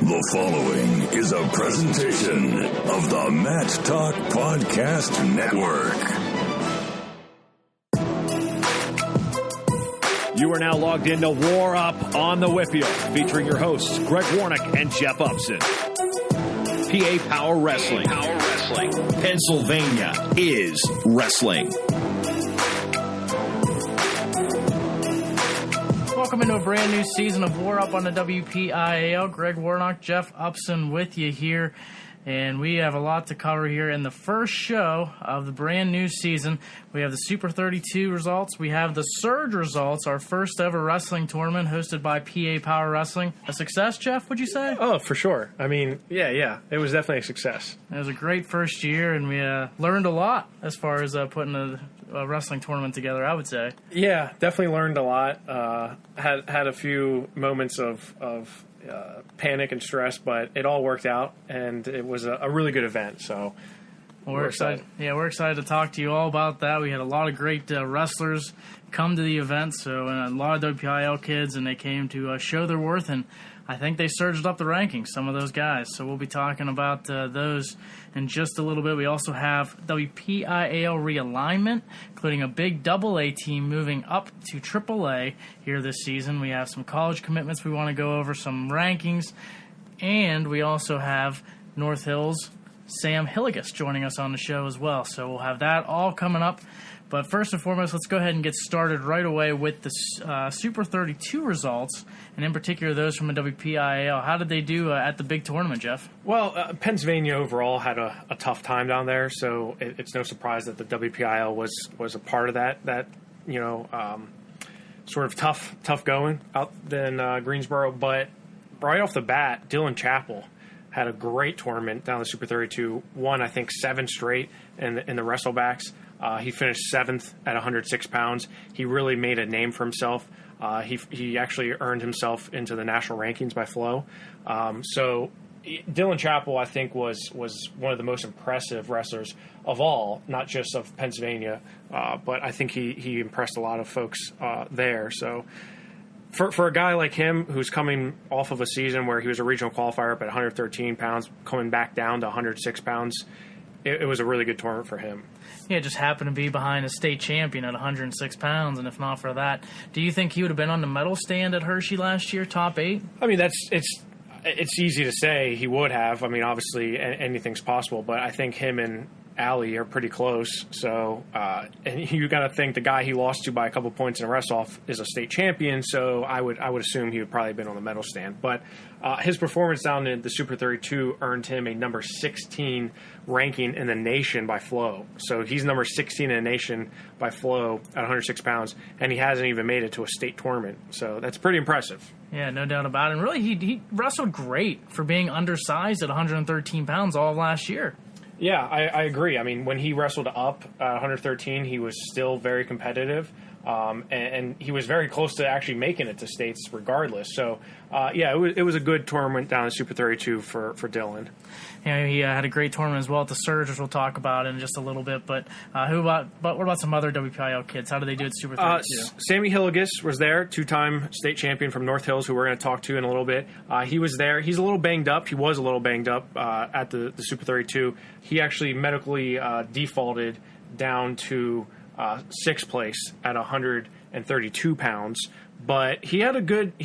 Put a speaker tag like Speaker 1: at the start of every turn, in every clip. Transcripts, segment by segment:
Speaker 1: The following is a presentation of the Mat Talk Podcast Network.
Speaker 2: You are now logged into WarUp on the WPIAL, featuring your hosts, Greg Warnock and Jeff Upson. PA Power Wrestling. Pennsylvania is wrestling.
Speaker 3: Welcome into a brand new season of WarUp on the WPIAL. Greg Warnock, Jeff Upson with you here. And we have a lot to cover here in the first show of the brand new season. We have the Super 32 results. We have the Surge results, our first ever wrestling tournament hosted by PA Power Wrestling. A success, Jeff, would you say?
Speaker 4: Oh, for sure. I mean, yeah. It was definitely a success.
Speaker 3: It was a great first year, and we learned a lot as far as putting a wrestling tournament together, I would say.
Speaker 4: Yeah, definitely learned a lot. Had a few moments of panic and stress, but it all worked out, and it was a really good event. So
Speaker 3: we're excited. Yeah, we're excited to talk to you all about that. We had a lot of great wrestlers come to the event, so and a lot of WPIAL kids, and they came to show their worth, and I think they surged up the rankings, some of those guys. So we'll be talking about those in just a little bit. We also have WPIAL realignment, including a big AA team moving up to AAA here this season. We have some college commitments we want to go over, some rankings, and we also have North Hills' Sam Hillegas joining us on the show as well. So we'll have that all coming up. But first and foremost, let's go ahead and get started right away with the Super 32 results, and in particular those from the WPIAL. How did they do at the big tournament, Jeff?
Speaker 4: Well, Pennsylvania overall had a tough time down there, so it's no surprise that the WPIAL was a part of that sort of tough going out in Greensboro. But right off the bat, Dylan Chappell had a great tournament down the Super 32, won, I think, 7 straight in the wrestlebacks. He finished 7th at 106 pounds. He really made a name for himself. He actually earned himself into the national rankings by Flow. So Dylan Chappell, I think, was one of the most impressive wrestlers of all, not just of Pennsylvania, but I think he impressed a lot of folks there. So for a guy like him who's coming off of a season where he was a regional qualifier up at 113 pounds, coming back down to 106 pounds, it was a really good tournament for him.
Speaker 3: Yeah, it just happened to be behind a state champion at 106 pounds, and if not for that, do you think he would have been on the medal stand at Hershey last year, top 8? I mean,
Speaker 4: it's easy to say he would have. I mean, obviously anything's possible, but I think him and Allie are pretty close. So, and you got to think the guy he lost to by a couple points in a wrest-off is a state champion. So I would assume he would probably have been on the medal stand. But his performance down in the Super 32 earned him a number 16 ranking in the nation by Flow. So he's number 16 in the nation by Flow at 106 pounds, and he hasn't even made it to a state tournament. So that's pretty impressive.
Speaker 3: Yeah, no doubt about it. And really, he wrestled great for being undersized at 113 pounds all of last year.
Speaker 4: Yeah, I agree. I mean, when he wrestled up at 113, he was still very competitive, and he was very close to actually making it to states regardless. So, it was a good tournament down in Super 32 for Dylan.
Speaker 3: Yeah, he had a great tournament as well at the Surge, which we'll talk about in just a little bit. But what about some other WPIAL kids? How did they do at Super 32?
Speaker 4: Sammy Hillegas was there, 2-time state champion from North Hills, who we're going to talk to in a little bit. He was there. He's a little banged up. He was a little banged up at the Super 32. He actually medically defaulted down to 6th place at 132 pounds. But he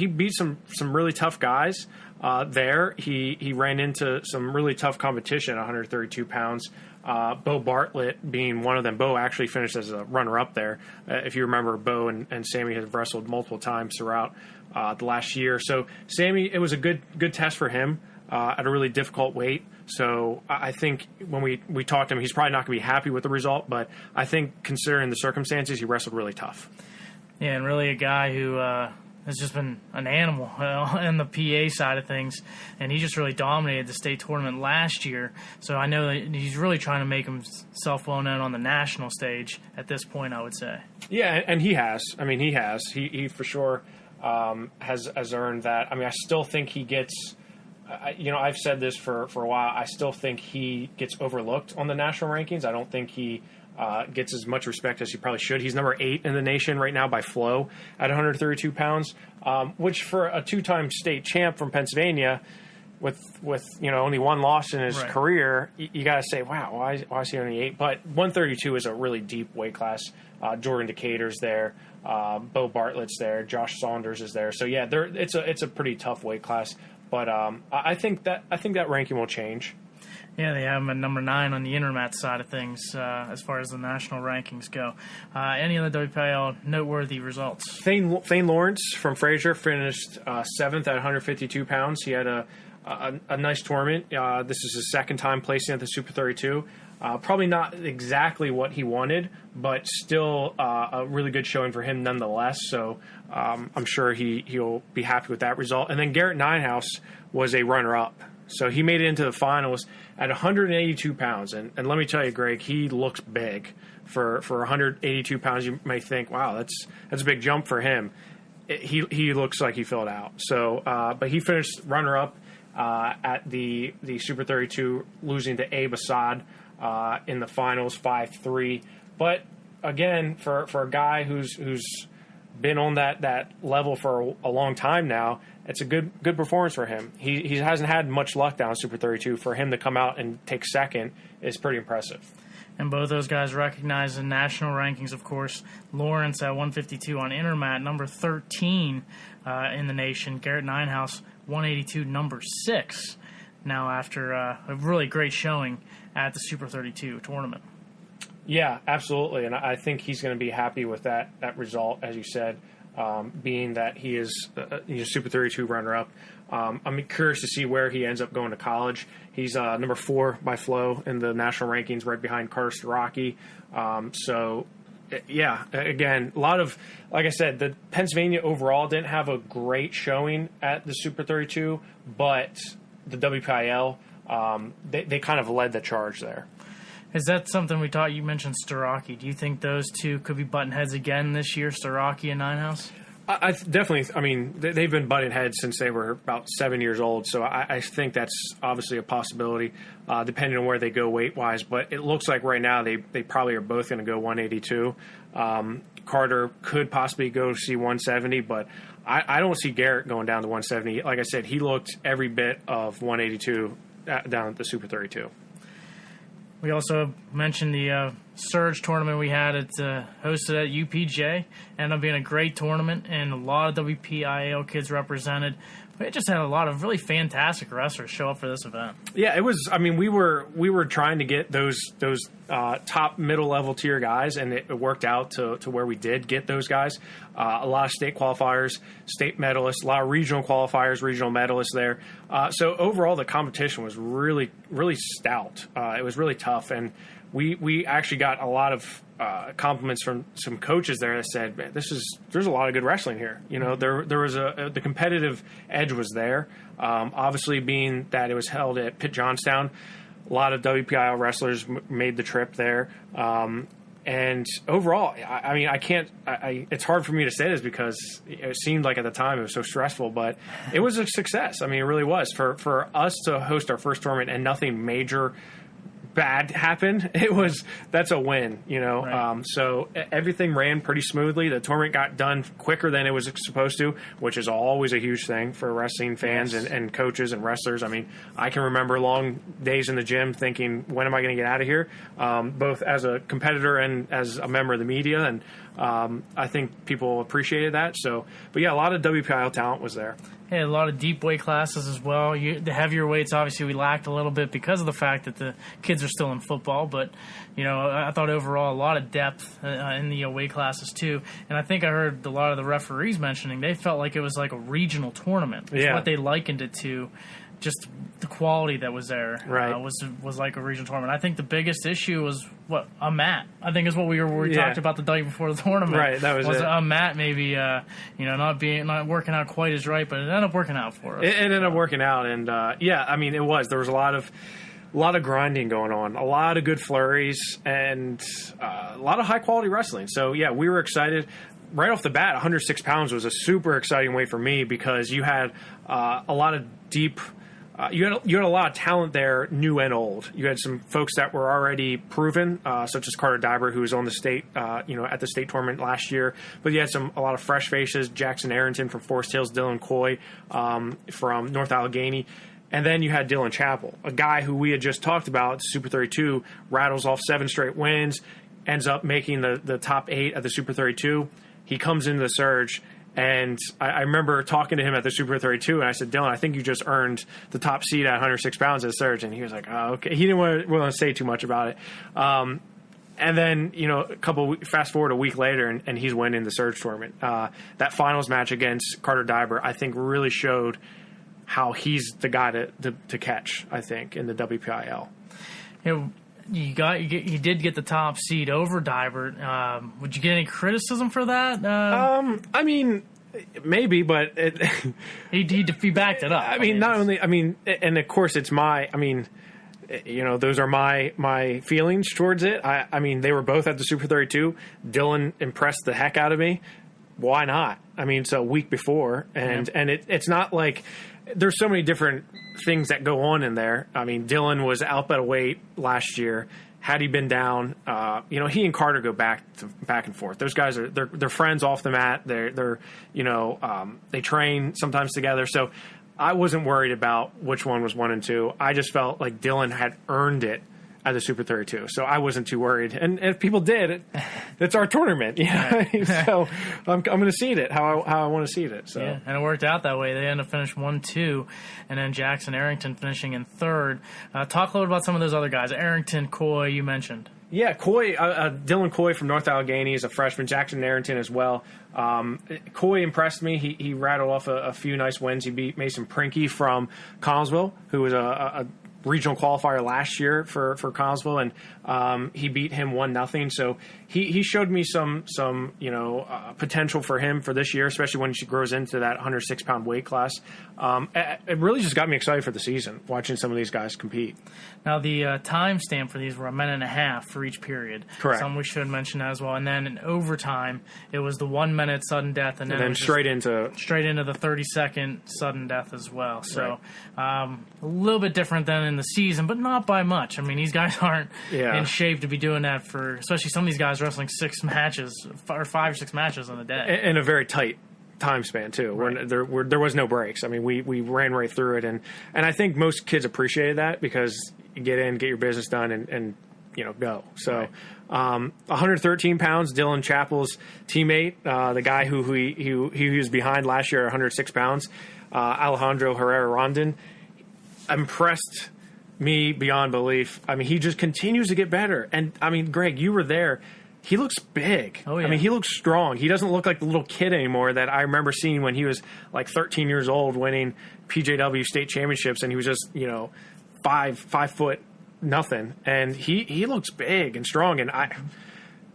Speaker 4: beat some really tough guys there. He ran into some really tough competition at 132 pounds. Bo Bartlett being one of them. Bo actually finished as a runner-up there. If you remember, Bo and Sammy have wrestled multiple times throughout the last year. So Sammy, it was a good test for him at a really difficult weight. So I think when we talked to him, he's probably not going to be happy with the result, but I think considering the circumstances, he wrestled really tough.
Speaker 3: Yeah, and really a guy who has just been an animal in the PA side of things, and he just really dominated the state tournament last year. So I know that he's really trying to make himself well known on the national stage at this point, I would say.
Speaker 4: Yeah, and he has. I mean, he has. He for sure has earned that. I mean, I still think he gets. I've said this for a while. I still think he gets overlooked on the national rankings. I don't think he gets as much respect as he probably should. He's number 8 in the nation right now by Flow at 132 pounds, which for a 2-time state champ from Pennsylvania with only one loss in his career, you got to say, wow, why is he only 8? But 132 is a really deep weight class. Jordan Decatur's there, Bo Bartlett's there, Josh Saunders is there. So yeah, it's a pretty tough weight class. But I think that ranking will change.
Speaker 3: Yeah, they have him at number 9 on the intermat side of things as far as the national rankings go. Any other WPIAL noteworthy results?
Speaker 4: Thane Lawrence from Fraser finished 7th at 152 pounds. He had a nice tournament. This is his second time placing at the Super 32. Probably not exactly what he wanted, but still a really good showing for him nonetheless. So I'm sure he'll be happy with that result. And then Garrett Ninehouse was a runner-up. So he made it into the finals at 182 pounds. And let me tell you, Greg, he looks big. For 182 pounds, you may think, wow, that's a big jump for him. He looks like he filled out. So, but he finished runner-up at the Super 32, losing to Abe Assad in the finals 5-3. But again, for a guy who's been on that level for a long time now, it's a good performance for him. He hasn't had much luck down Super 32. For him to come out and take second is pretty impressive.
Speaker 3: And both those guys recognized in national rankings, of course. Lawrence at 152 on intermat, number 13 in the nation. Garrett Ninehouse, 182, number 6. Now after a really great showing at the Super 32 tournament. Yeah,
Speaker 4: absolutely. And I think he's going to be happy with that result, as you said, being that he is a Super 32 runner-up. I'm curious to see where he ends up going to college. He's number 4 by flow in the national rankings, right behind Carter Starocki. So, yeah, again, a lot of, like I said, the Pennsylvania overall didn't have a great showing at the Super 32, but the WPIAL, they kind of led the charge there.
Speaker 3: Is that something we taught? You mentioned Starocki. Do you think those two could be butting heads again this year, Starocki and Ninehouse?
Speaker 4: I definitely. I mean, they've been butting heads since they were about 7 years old. So I think that's obviously a possibility, depending on where they go weight-wise. But it looks like right now they probably are both going to go 182. Carter could possibly go see 170, but I don't see Garrett going down to 170. Like I said, he looked every bit of 182 down at the Super 32.
Speaker 3: We also mentioned the Surge tournament we had. It's hosted at UPJ. Ended up being a great tournament, and a lot of WPIAL kids represented. We just had a lot of really fantastic wrestlers show up for this event.
Speaker 4: Yeah, it was. I mean, we were trying to get those top middle level tier guys, and it worked out to where we did get those guys. A lot of state qualifiers, state medalists, a lot of regional qualifiers, regional medalists there. So overall, the competition was really, really stout. It was really tough, and we actually got a lot of compliments from some coaches there that said, "Man, there's a lot of good wrestling here." You know, there was the competitive edge was there. Obviously, being that it was held at Pitt Johnstown, a lot of WPIAL wrestlers made the trip there. And overall, I mean, it's hard for me to say this because it seemed like at the time it was so stressful, but it was a success. I mean, it really was. For us to host our first tournament and nothing major bad happened, that's a win, you know.
Speaker 3: Right.
Speaker 4: So everything ran pretty smoothly. The tournament got done quicker than it was supposed to, which is always a huge thing for wrestling fans.
Speaker 3: Yes.
Speaker 4: and coaches and wrestlers. I mean, I can remember long days in the gym thinking, when am I going to get out of here? Both as a competitor and as a member of the media. And I think people appreciated that. So, but yeah, a lot of WPIAL talent was there.
Speaker 3: Yeah, a lot of deep weight classes as well. The heavier weights, obviously, we lacked a little bit because of the fact that the kids are still in football. But, you know, I thought overall a lot of depth in the weight classes, too. And I think I heard a lot of the referees mentioning they felt like it was like a regional tournament. It's what they likened it to. Just the quality that was there was like a regional tournament. I think the biggest issue was a mat. I think is what we talked about the day before the tournament.
Speaker 4: Right, that was it.
Speaker 3: A mat maybe not working out quite as right, but it ended up working out for us.
Speaker 4: It ended up working out, and I mean it was. There was a lot of grinding going on, a lot of good flurries, and a lot of high quality wrestling. So yeah, we were excited. Right off the bat, 106 pounds was a super exciting weight for me because you had a lot of deep. You had a lot of talent there, new and old. You had some folks that were already proven, such as Carter Diber, who was on the state, at the state tournament last year. But you had a lot of fresh faces: Jackson Arrington from Forest Hills, Dylan Coy from North Allegheny. And then you had Dylan Chappell, a guy who we had just talked about, Super 32, rattles off 7 straight wins, ends up making the top 8 at the Super 32. He comes into the Surge, and I remember talking to him at the Super 32, and I said, Dylan, I think you just earned the top seed at 106 pounds at the Surge. And he was like, oh, okay. He didn't want to say too much about it. And then, fast forward a week later, and he's winning the Surge tournament. That finals match against Carter Diber, I think, really showed how he's the guy to catch, I think, in the WPIAL.
Speaker 3: You did get the top seed over Diber. Would you get any criticism for that?
Speaker 4: I mean, maybe, but
Speaker 3: he backed it up.
Speaker 4: And of course it's those are my feelings towards it. I mean, they were both at the Super 32. Dylan impressed the heck out of me. Why not? I mean, it's a week before, and it's not like there's so many different things that go on in there. I mean, Dylan was out at a weight last year. Had he been down, he and Carter go back and forth. Those guys they're friends off the mat. They train sometimes together. So I wasn't worried about which one was 1 and 2. I just felt like Dylan had earned it at the Super 32, so I wasn't too worried. And if people did, it's our tournament, So I'm going to seed it how I want to seed it. So
Speaker 3: and it worked out that way. They ended up finishing 1-2, and then Jackson Arrington finishing in third. Talk a little about some of those other guys. Arrington, Coy, you mentioned.
Speaker 4: Yeah, Coy, Dylan Coy from North Allegheny is a freshman. Jackson Arrington as well. Coy impressed me. He rattled off a few nice wins. He beat Mason Prinky from Collinsville, who was a regional qualifier last year for Collinsville, and he beat him 1-0. So he showed me some potential for him for this year, especially when she grows into that 106-pound weight class. It really just got me excited for the season, watching some of these guys compete.
Speaker 3: Now, the time stamp for these were a minute and a half for each period.
Speaker 4: Correct.
Speaker 3: Some we should mention as well. And then in overtime, it was the 1 minute sudden death, and then
Speaker 4: straight into the
Speaker 3: 30-second sudden death as well. So a little bit different than in the season, but not by much. I mean, these guys aren't in shape to be doing that for, especially some of these guys wrestling 6 matches or 5 or 6 matches in a day.
Speaker 4: In a very tight time span too. Right. There was no breaks. I mean, we ran right through it, and I think most kids appreciated that because you get in, get your business done, and go. So 113 pounds, Dylan Chappell's teammate, the guy who he was behind last year at 106 pounds, Alejandro Herrera Rondon, impressed me beyond belief. I mean, he just continues to get better. And I mean, Greg, you were there. He looks big.
Speaker 3: Oh, yeah.
Speaker 4: I mean, he looks strong. He doesn't look like the little kid anymore that I remember seeing when he was like 13 years old winning PJW state championships, and he was just, 5 foot nothing. And he looks big and strong, and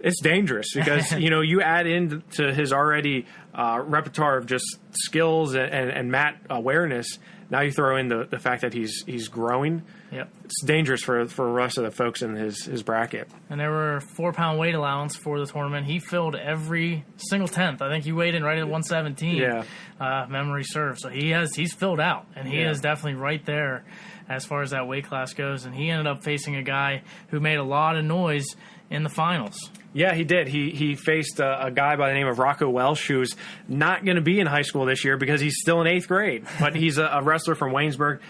Speaker 4: it's dangerous because, you add into his already repertoire of just skills and mat awareness. Now you throw in the fact that he's growing.
Speaker 3: Yep.
Speaker 4: It's dangerous for the rest of the folks in his bracket.
Speaker 3: And there were 4-pound weight allowance for the tournament. He filled every single 10th. I think he weighed in right at 117.
Speaker 4: Yeah.
Speaker 3: Memory serves. So he's filled out, and he is definitely right there as far as that weight class goes. And he ended up facing a guy who made a lot of noise in the finals.
Speaker 4: Yeah, he did. He faced a guy by the name of Rocco Welsh, who's not going to be in high school this year because he's still in 8th grade. But he's a wrestler from Waynesburg.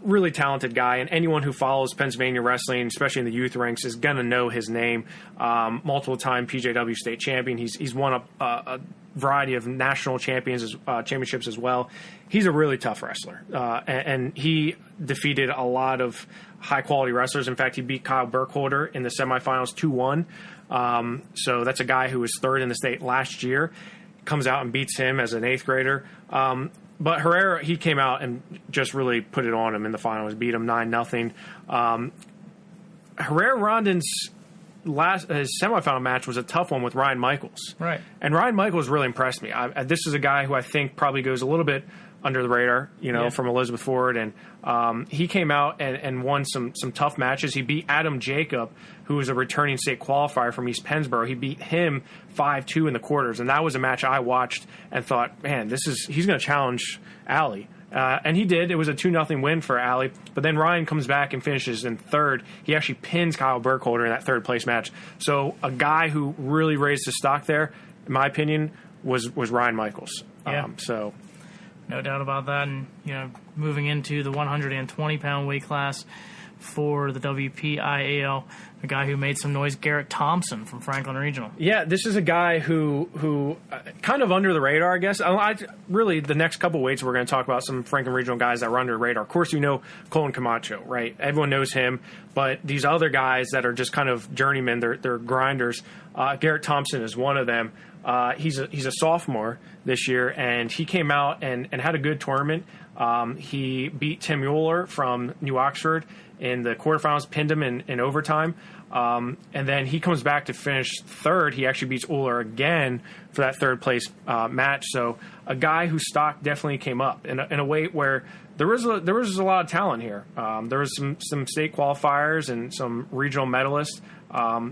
Speaker 4: Really talented guy, and anyone who follows Pennsylvania wrestling, especially in the youth ranks, is going to know his name. Multiple-time PJW state champion. He's won a variety of national championships as well. He's a really tough wrestler, and he defeated a lot of high-quality wrestlers. In fact, he beat Kyle Burkholder in the semifinals 2-1. So that's a guy who was 3rd in the state last year. Comes out and beats him as an 8th grader. But Herrera, he came out and just really put it on him in the finals, beat him 9-0. Herrera Rondon's his semifinal match was a tough one with Ryan Michaels.
Speaker 3: Right.
Speaker 4: And Ryan Michaels really impressed me. This is a guy who I think probably goes a little bit under the radar, from Elizabeth Ford. And he came out and won some tough matches. He beat Adam Jacob, who was a returning state qualifier from East Pennsboro. He beat him 5-2 in the quarters. And that was a match I watched and thought, man, he's going to challenge Allie. And he did. It was a 2-0 win for Allie. But then Ryan comes back and finishes in 3rd. He actually pins Kyle Burkholder in that 3rd place match. So a guy who really raised his stock there, in my opinion, was Ryan Michaels.
Speaker 3: Yeah. no doubt about that. And, moving into the 120-pound weight class for the WPIAL, a guy who made some noise, Garrett Thompson from Franklin Regional.
Speaker 4: Yeah, this is a guy who kind of under the radar, I guess. Really, the next couple weights, we're going to talk about some Franklin Regional guys that were under the radar. Of course, Colin Camacho, right? Everyone knows him, but these other guys that are just kind of journeymen, they're grinders. Garrett Thompson is one of them. He's a sophomore this year, and he came out and had a good tournament. He beat Tim Mueller from New Oxford in the quarterfinals, pinned him in overtime. And then he comes back to finish third. He actually beats Uller again for that third place match. So a guy whose stock definitely came up in a weight where there was a lot of talent here. There was some state qualifiers and some regional medalists.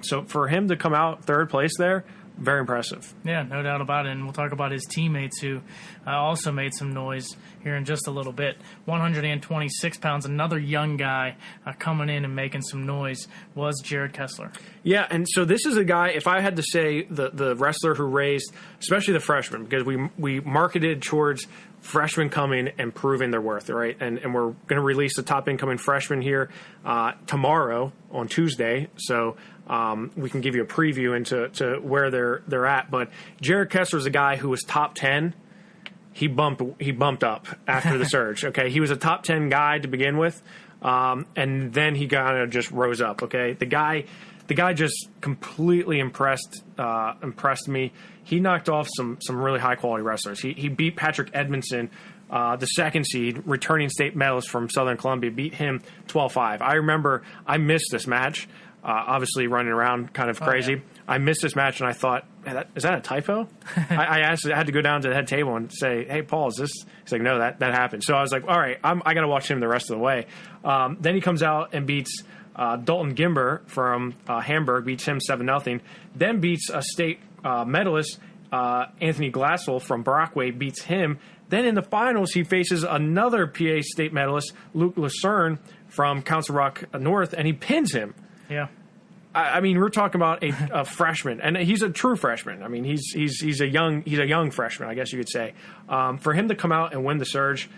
Speaker 4: So for him to come out third place there, very impressive.
Speaker 3: Yeah, no doubt about it. And we'll talk about his teammates who also made some noise here in just a little bit. 126 pounds, another young guy coming in and making some noise was Jared Kessler.
Speaker 4: Yeah, and so this is a guy, if I had to say the wrestler who raised, especially the freshmen, because we marketed towards freshmen coming and proving their worth, right? And we're going to release the top incoming freshman here tomorrow on Tuesday. So we can give you a preview into where they're at. But Jared Kessler is a guy who was top 10. He bumped up after the surge. Okay, he was a top 10 guy to begin with, and then he kind of just rose up. Okay, the guy just completely impressed me. He knocked off some really high quality wrestlers. He beat Patrick Edmondson, the second seed, returning state medalist from Southern Columbia, beat him 12-5. I remember I missed this match. Obviously running around kind of crazy. Yeah. I missed this match, and I thought, is that a typo? I had to go down to the head table and say, hey, Paul, is this? He's like, no, that happened. So I was like, all right, I got to watch him the rest of the way. Then he comes out and beats Dalton Gimber from Hamburg, beats him 7-0. Then beats a state medalist, Anthony Glassel from Brockway, beats him. Then in the finals, he faces another PA state medalist, Luke Lucerne from Council Rock North, and he pins him.
Speaker 3: Yeah,
Speaker 4: I mean, we're talking about a freshman, and he's a true freshman. I mean, he's a young freshman, I guess you could say. For him to come out and win the surge,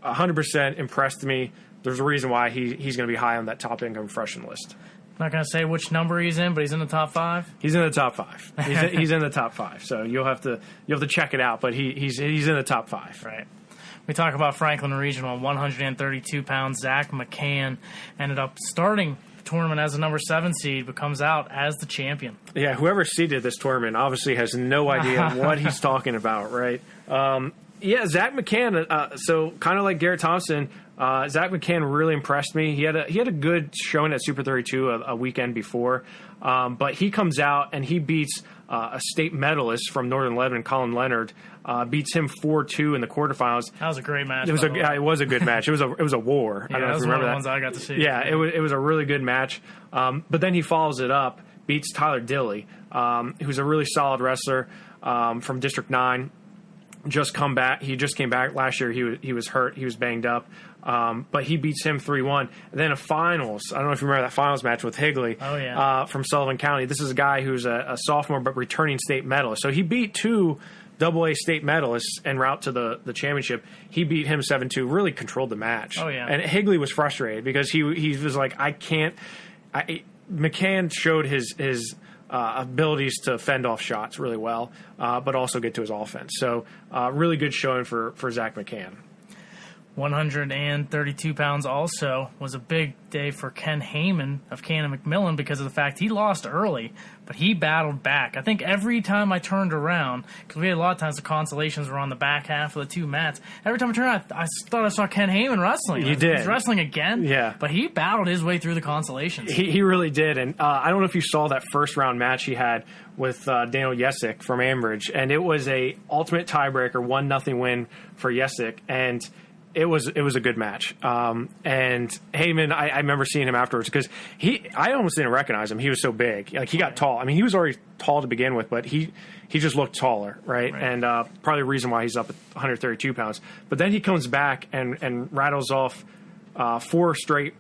Speaker 4: 100% impressed me. There's a reason why he's going to be high on that top income freshman list.
Speaker 3: Not going to say which number he's in, but he's in the top 5.
Speaker 4: He's in the top 5. He's in the top 5. So you'll have to check it out, but he's in the top 5.
Speaker 3: Right. We talk about Franklin Regional, 132 pounds. Zach McCann ended up starting tournament as a number 7 seed, but comes out as the champion.
Speaker 4: Yeah, whoever seeded this tournament obviously has no idea what he's talking about, right? Zach McCann. So kind of like Garrett Thompson, Zach McCann really impressed me. He had a good showing at Super 32 a weekend before, but he comes out and he beats a state medalist from Northern Lebanon, Colin Leonard. Beats him 4-2 in the quarterfinals.
Speaker 3: That was a great match.
Speaker 4: It was a good match. It was a war.
Speaker 3: Yeah,
Speaker 4: I don't know if you remember that.
Speaker 3: was one of the ones I got to see.
Speaker 4: Yeah, it was a really good match. But then he follows it up, beats Tyler Dilley, who's a really solid wrestler from District 9. He just came back last year. He was hurt. He was banged up. But he beats him 3-1. And then a finals. I don't know if you remember that finals match with Higley.
Speaker 3: Oh, yeah.
Speaker 4: From Sullivan County. This is a guy who's a sophomore but returning state medalist. So he beat 2 AA state medalists en route to the championship. He beat him 7-2, really controlled the match.
Speaker 3: Oh, yeah.
Speaker 4: And Higley was frustrated because he was like, McCann showed his abilities to fend off shots really well, but also get to his offense. So really good showing for Zach McCann.
Speaker 3: 132 pounds also was a big day for Ken Heyman of Cannon McMillan because of the fact he lost early, but he battled back. I think every time I turned around, because we had a lot of times the consolations were on the back half of the 2 mats, every time I turned around, I thought I saw Ken Heyman wrestling.
Speaker 4: You did.
Speaker 3: He's wrestling again?
Speaker 4: Yeah.
Speaker 3: But he battled his way through the consolations.
Speaker 4: He really did, and I don't know if you saw that first round match he had with Daniel Yesick from Ambridge, and it was a ultimate tiebreaker, 1-0 win for Yesick, and it was a good match. And Heyman, I remember seeing him afterwards because I almost didn't recognize him. He was so big. Like, he got tall. I mean, he was already tall to begin with, but he just looked taller, right? And probably the reason why he's up at 132 pounds. But then he comes back and rattles off 4 straight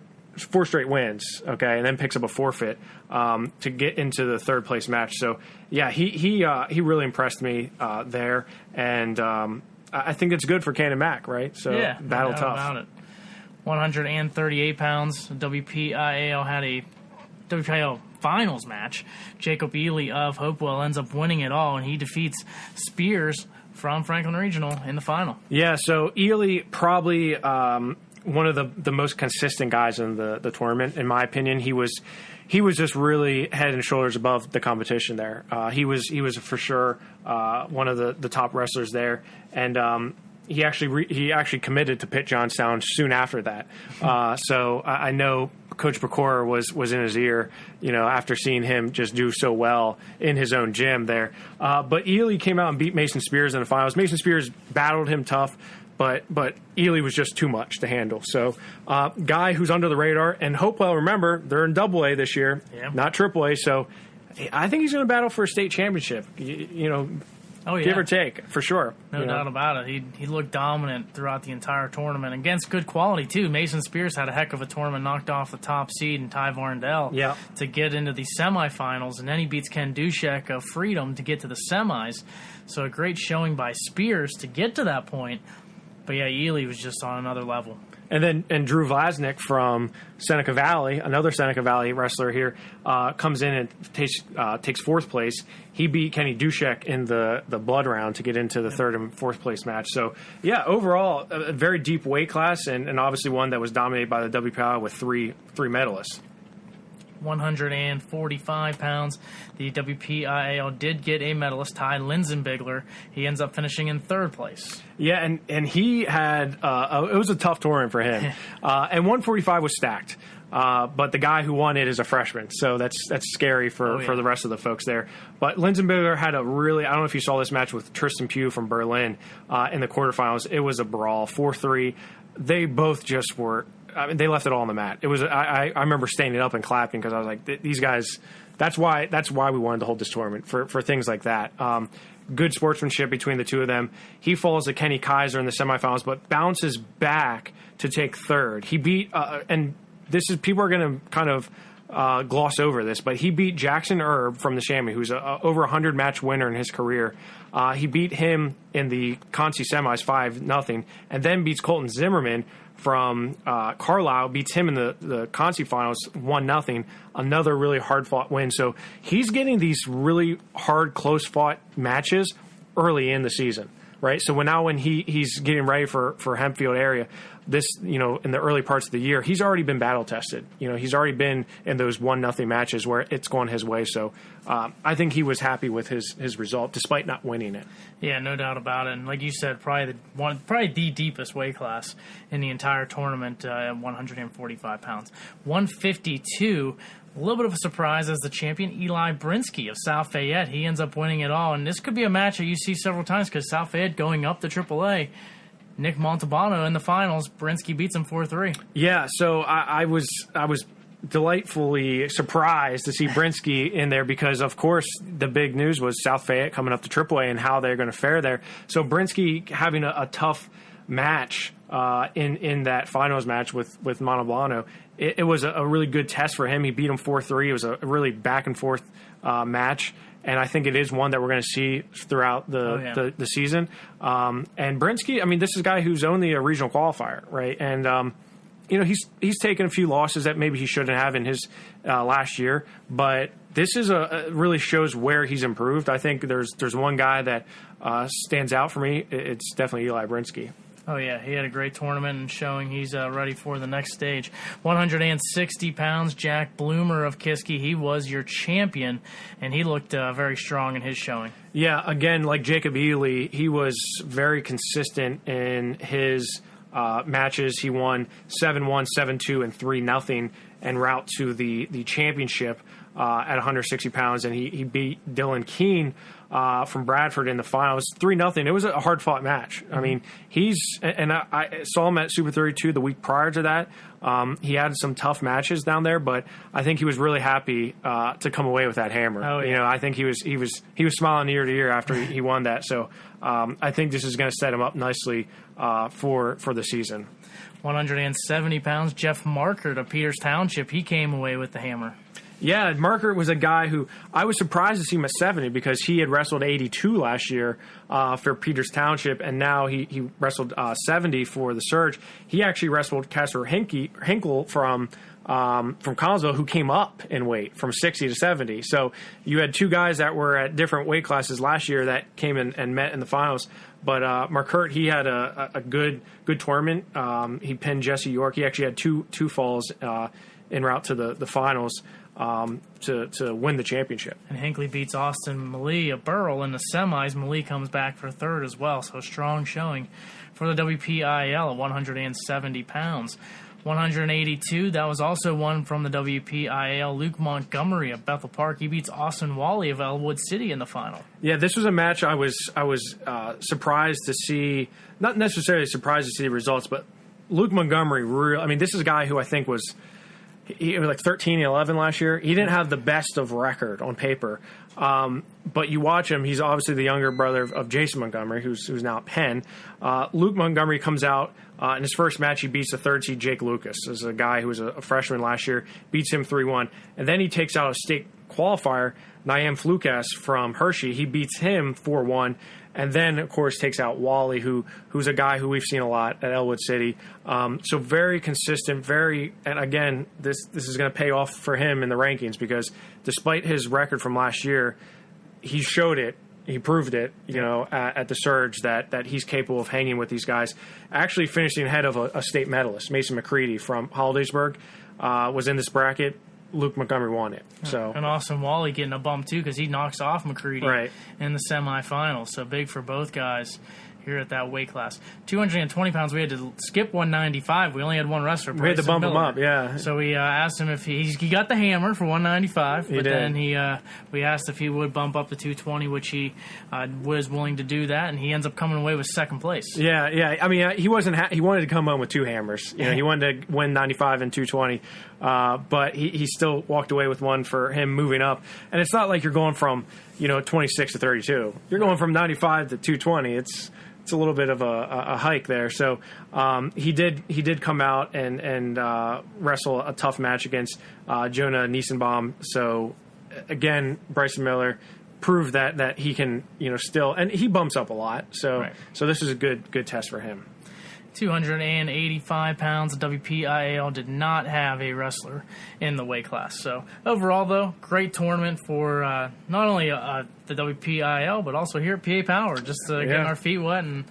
Speaker 4: wins, okay, and then picks up a forfeit to get into the third place match. So yeah, he really impressed me there, and I think it's good for Ken and Mac, right? So battle tough.
Speaker 3: About it. 138 pounds. WPIAL had a WPIAL finals match. Jacob Ely of Hopewell ends up winning it all, and he defeats Spears from Franklin Regional in the final.
Speaker 4: Yeah, so Ely probably one of the most consistent guys in the tournament, in my opinion. He was just really head and shoulders above the competition there. He was for sure one of the top wrestlers there, and he actually committed to Pitt Johnstown soon after that. So I know Coach Pecora was in his ear, after seeing him just do so well in his own gym there. But Ely came out and beat Mason Spears in the finals. Mason Spears battled him tough, but Ely was just too much to handle. So guy who's under the radar, and Hopewell, remember, they're in AA this year, not AAA. So I think he's going to battle for a state championship, give or take, for sure.
Speaker 3: No doubt about it. He looked dominant throughout the entire tournament against good quality, too. Mason Spears had a heck of a tournament, knocked off the top seed in Ty Varndell to get into the semifinals, and then he beats Ken Dushek of Freedom to get to the semis. So a great showing by Spears to get to that point. But, Ely was just on another level.
Speaker 4: And Drew Vlasnik from Seneca Valley, another Seneca Valley wrestler here, comes in and takes fourth place. He beat Kenny Dushek in the blood round to get into the third and fourth place match. So, overall, a very deep weight class, and obviously one that was dominated by the WPIAL with three medalists.
Speaker 3: 145 pounds. The WPIAL did get a medalist, Ty Linsenbigler. He ends up finishing in third place.
Speaker 4: Yeah, and he had it was a tough tournament for him. And 145 was stacked. But the guy who won it is a freshman, so that's scary for the rest of the folks there. But Linsenbigler had a really, I don't know if you saw this match with Tristan Pugh from Berlin in the quarterfinals. It was a brawl, 4-3. They both just were. I mean, they left it all on the mat. It was. I remember standing up and clapping because I was like, these guys. That's why we wanted to hold this tournament for things like that. Good sportsmanship between the two of them. He falls to Kenny Kaiser in the semifinals, but bounces back to take third. He beat and this is people are going to kind of gloss over this, but he beat Jackson Erb from the Chamois, who's over 100 match winner in his career. He beat him in the Conci semis 5-0, and then beats Colton Zimmerman from Carlisle, beats him in the Conci finals 1-0. Another really hard fought win. So he's getting these really hard, close fought matches early in the season, right? So when he's getting ready for Hempfield area, this, in the early parts of the year, he's already been battle tested. He's already been in those 1-0 matches where it's gone his way. So I think he was happy with his result despite not winning it.
Speaker 3: Yeah, no doubt about it. And like you said, probably the deepest weight class in the entire tournament at 145 pounds. 152. A little bit of a surprise as the champion, Eli Brinsky of South Fayette. He ends up winning it all. And this could be a match that you see several times because South Fayette going up to AAA. Nick Montalbano in the finals. Brinsky beats him 4-3.
Speaker 4: Yeah, so I was delightfully surprised to see Brinsky in there because, of course, the big news was South Fayette coming up to AAA and how they're going to fare there. So Brinsky having a tough match in that finals match with Montalbano. It was a really good test for him. He beat him 4-3. It was a really back-and-forth match. And I think it is one that we're going to see throughout the season. And Brinsky, I mean, this is a guy who's only a regional qualifier, right? And, he's taken a few losses that maybe he shouldn't have in his last year. But this is really shows where he's improved. I think there's one guy that stands out for me. It's definitely Eli Brinsky.
Speaker 3: Oh, yeah, he had a great tournament and showing he's ready for the next stage. 160 pounds, Jack Bloomer of Kiski. He was your champion, and he looked very strong in his showing. Yeah,
Speaker 4: again, like Jacob Ely, he was very consistent in his matches. He won 7-1, 7-2, and 3-0 en route to the championship at 160 pounds, and he beat Dylan Keene from Bradford in the finals, 3-0. It was a hard-fought match. I mean, I saw him at Super 32 the week prior to that. He had some tough matches down there, but I think he was really happy to come away with that hammer.
Speaker 3: Oh, yeah.
Speaker 4: I think he was smiling ear to ear after he won that. So I think this is going to set him up nicely for the season.
Speaker 3: 170 pounds, Jeff Markert of Peters Township. He came away with the hammer.
Speaker 4: Yeah, Marker was a guy who I was surprised to see him at 70 because he had wrestled 82 last year for Peters Township, and now he wrestled 70 for the Surge. He actually wrestled Casper Hinkle from Collinsville, who came up in weight from 60 to 70. So you had two guys that were at different weight classes last year that came in and met in the finals. But Markert, he had a good tournament. He pinned Jesse York. He actually had two falls en route to the finals to win the championship.
Speaker 3: And Hinckley beats Austin Malee of Burrell in the semis. Malee comes back for third as well. So strong showing for the WPIAL at 170 pounds. 182, that was also one from the WPIAL. Luke Montgomery of Bethel Park. He beats Austin Wally of Elwood City in the final.
Speaker 4: Yeah, this was a match I was surprised to see, not necessarily surprised to see the results, but Luke Montgomery, this is a guy who I think was like 13-11 last year. He didn't have the best of record on paper, but you watch him, he's obviously the younger brother of Jason Montgomery, who's now at Penn. Luke Montgomery comes out in his first match. He beats the third seed Jake Lucas. This is a guy who was a freshman last year, beats him 3-1, and then he takes out a state qualifier, Niam Flukas from Hershey. He beats him 4-1. And then, of course, takes out Wally, who's a guy who we've seen a lot at Elwood City. So very consistent, and again, this is going to pay off for him in the rankings because despite his record from last year, he showed it. He proved it, at the Surge that he's capable of hanging with these guys. Actually finishing ahead of a state medalist, Mason McCready from Hollidaysburg, was in this bracket. Luke Montgomery won it. So
Speaker 3: and Austin Wally getting a bump too because he knocks off McCready in the semifinals. So big for both guys here at that weight class. 220 pounds, we had to skip 195. We only had one wrestler.
Speaker 4: We had to bump him up, yeah.
Speaker 3: So we asked him if he got the hammer for 195, but then we asked if he would bump up to 220, which he was willing to do that, and he ends up coming away with second place.
Speaker 4: Yeah. He wasn't. He wanted to come home with two hammers. He wanted to win 95 and 220, but he still walked away with one for him moving up. And it's not like you're going from 26 to 32. You're going from 95 to 220. It's a little bit of a hike there. So he did come out and wrestle a tough match against Jonah Niesenbaum. So again, Bryson Miller proved that he can still, and he bumps up a lot. So this is a good test for him.
Speaker 3: 285 pounds. The WPIAL did not have a wrestler in the weight class. So overall, though, great tournament for not only the WPIAL, but also here at PA Power, just getting our feet wet, and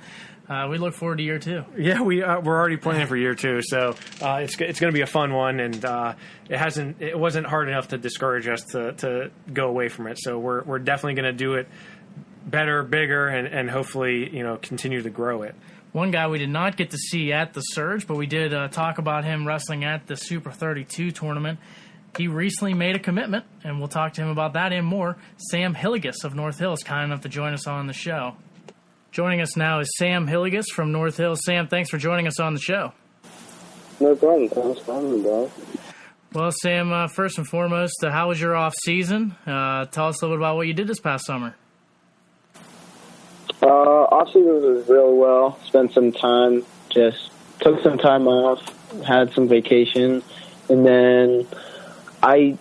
Speaker 3: we look forward to year two.
Speaker 4: Yeah, we're already planning for year two, so it's going to be a fun one, and it wasn't hard enough to discourage us to go away from it. So we're definitely going to do it better, bigger, and hopefully continue to grow it.
Speaker 3: One guy we did not get to see at the Surge, but we did talk about him wrestling at the Super 32 tournament. He recently made a commitment, and we'll talk to him about that and more. Sam Hillegas of North Hills, kind enough to join us on the show. Joining us now is Sam Hillegas from North Hills. Sam, thanks for joining us on the show.
Speaker 5: No problem. Thanks for having me, guys.
Speaker 3: Well, Sam, first and foremost, how was your off season? Tell us a little bit about what you did this past summer.
Speaker 5: Off-season was real well. Spent some time, just took some time off, had some vacation, and then I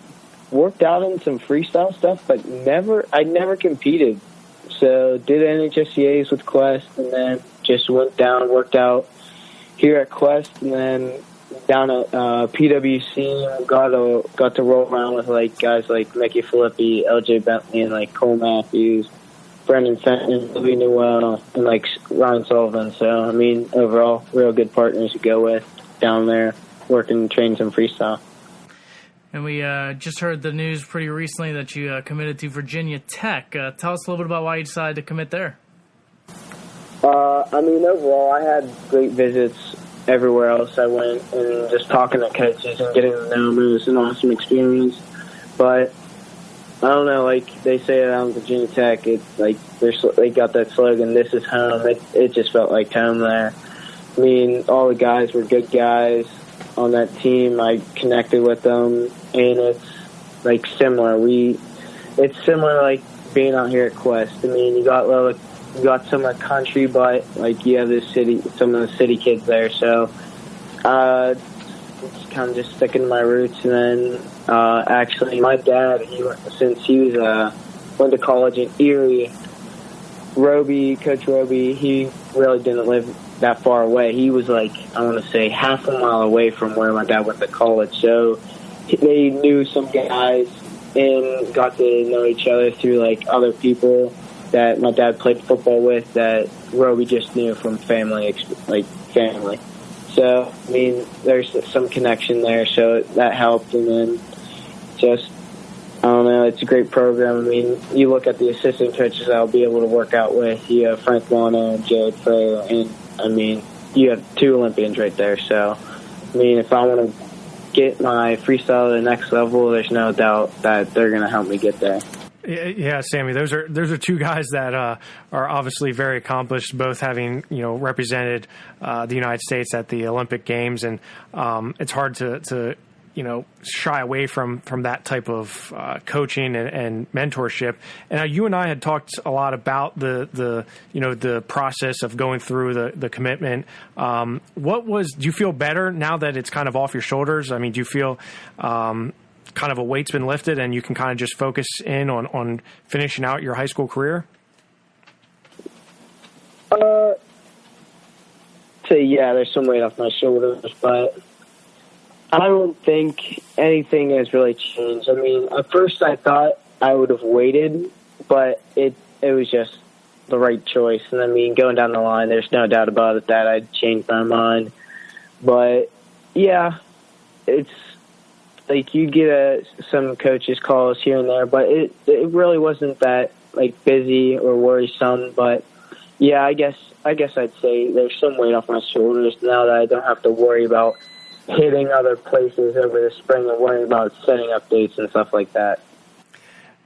Speaker 5: worked out in some freestyle stuff, but I never competed. So did NHSCAs with Quest, and then just went down, worked out here at Quest, and then down at PWC, got to roll around with guys like Mickey Filippi, LJ Bentley, and Cole Matthews, Brendan Fenton, Louis Newell, and Ryan Sullivan. So, overall, real good partners to go with down there, working and training some freestyle.
Speaker 3: And we just heard the news pretty recently that you committed to Virginia Tech. Tell us a little bit about why you decided to commit there.
Speaker 5: Overall, I had great visits everywhere else I went, and just talking to coaches and getting to know them, it was an awesome experience. But I don't know, they say around Virginia Tech, it's they got that slogan, "This is home." It just felt like home there. All the guys were good guys on that team. I connected with them, and it's similar. It's similar being out here at Quest. You got some of the country, but you have some of the city kids there. So it's kind of just sticking to my roots. And then actually my dad, since he went to college in Erie, Coach Roby, he really didn't live that far away. He was like, I want to say, half a mile away from where my dad went to college. So they knew some guys and got to know each other through like other people that my dad played football with that Roby just knew from family. So, I mean, there's some connection there, so that helped. And then just, I don't know, it's a great program. I mean, you look at the assistant coaches I'll be able to work out with. You have Frank Wano and Jared Frey, and, I mean, you have 2 Olympians right there. So, I mean, if I want to get my freestyle to the next level, there's no doubt that they're going to help me get there.
Speaker 4: Yeah, Sammy, those are 2 guys that are obviously very accomplished, both having represented the United States at the Olympic Games, and it's hard to shy away from that type of coaching and mentorship. And you and I had talked a lot about the process of going through the commitment. Do you feel better now that it's kind of off your shoulders? I mean, do you feel kind of a weight's been lifted and you can kind of just focus in on finishing out your high school career?
Speaker 5: Yeah, there's some weight off my shoulders, but I don't think anything has really changed. I mean, at first I thought I would have waited, but it was just the right choice. And I mean, going down the line, there's no doubt about it that I'd changed my mind. But yeah, it's like you get some coaches calls here and there, but it really wasn't that like busy or worrisome. But yeah, I guess I'd say there's some weight off my shoulders now that I don't have to worry about hitting other places over the spring and worrying about setting up dates and stuff like that.